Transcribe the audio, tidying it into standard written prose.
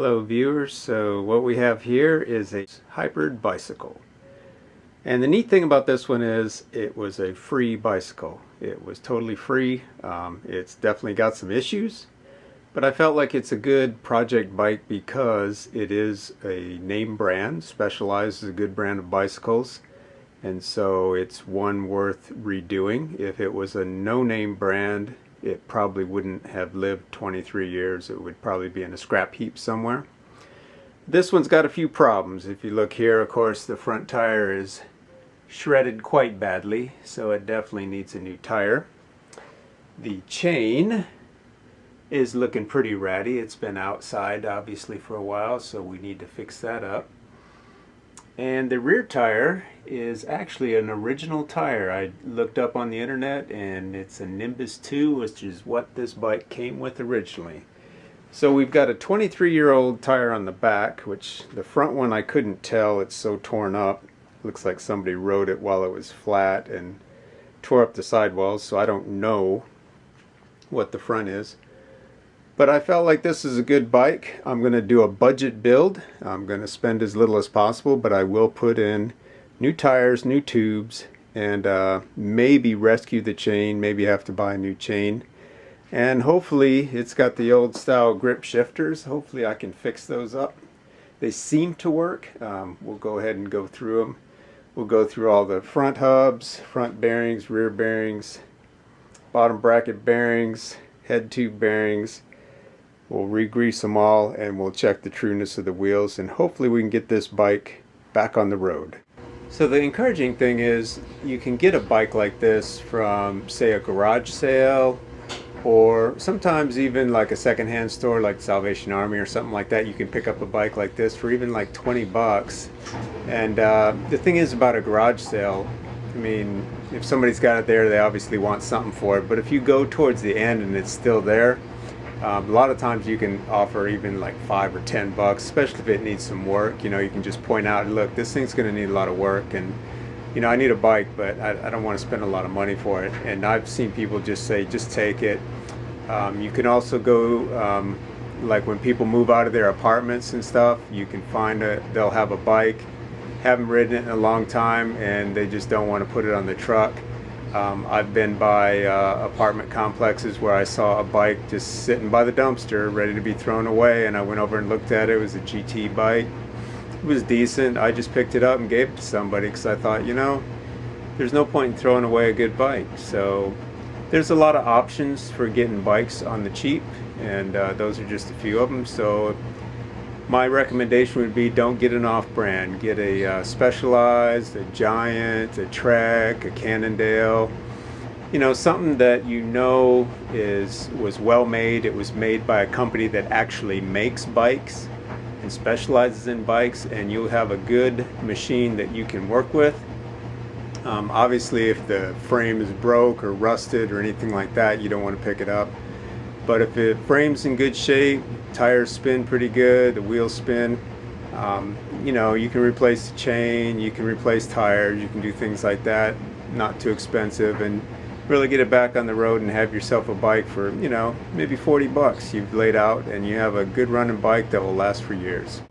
Hello viewers, so what we have here is a hybrid bicycle. And the neat thing about this one is it was a free bicycle. It was totally free. It's definitely got some issues, but I felt like it's a good project bike because it is a name brand. Specialized is a good brand of bicycles, and so it's one worth redoing. If it was a no-name brand, it probably wouldn't have lived 23 years. It would probably be in a scrap heap somewhere. This one's got a few problems. If you look here, of course, the front tire is shredded quite badly, so it definitely needs a new tire. The chain is looking pretty ratty. It's been outside obviously for a while, so we need to fix that up. And the rear tire is actually an original tire. I looked up on the internet and it's a Nimbus 2, which is what this bike came with originally. So we've got a 23-year-old tire on the back, which the front one I couldn't tell, it's so torn up. Looks like somebody rode it while it was flat and tore up the sidewalls, so I don't know what the front is. But I felt like this is a good bike. I'm going to do a budget build. I'm going to spend as little as possible, but I will put in new tires, new tubes, and maybe rescue the chain, maybe have to buy a new chain. And hopefully it's got the old style grip shifters. Hopefully I can fix those up. They seem to work. We'll go ahead and go through them. We'll go through all the front hubs, front bearings, rear bearings, bottom bracket bearings, head tube bearings. We'll re-grease them all and we'll check the trueness of the wheels, and hopefully we can get this bike back on the road. So the encouraging thing is you can get a bike like this from, say, a garage sale, or sometimes even like a secondhand store like Salvation Army or something like that. You can pick up a bike like this for even like 20 bucks. And the thing is about a garage sale, I mean, if somebody's got it there, they obviously want something for it. But if you go towards the end and it's still there, a lot of times you can offer even like 5 or 10 bucks, especially if it needs some work. You know, you can just point out, look, this thing's going to need a lot of work, and you know, I need a bike, but I don't want to spend a lot of money for it. And I've seen people just say, just take it. You can also go, like when people move out of their apartments and stuff, you can find they'll have a bike, haven't ridden it in a long time, and they just don't want to put it on the truck. I've been by apartment complexes where I saw a bike just sitting by the dumpster ready to be thrown away, and I went over and looked at it. It was a GT bike. It was decent. I just picked it up and gave it to somebody because I thought, you know, there's no point in throwing away a good bike. So there's a lot of options for getting bikes on the cheap, and those are just a few of them. So my recommendation would be, don't get an off-brand. Get a Specialized, a Giant, a Trek, a Cannondale. You know, something that you know was well made. It was made by a company that actually makes bikes and specializes in bikes, and you'll have a good machine that you can work with. Obviously, if the frame is broke or rusted or anything like that, you don't want to pick it up. But if the frame's in good shape, tires spin pretty good, the wheels spin, you know, you can replace the chain, you can replace tires, you can do things like that, not too expensive, and really get it back on the road and have yourself a bike for, you know, maybe 40 bucks you've laid out, and you have a good running bike that will last for years.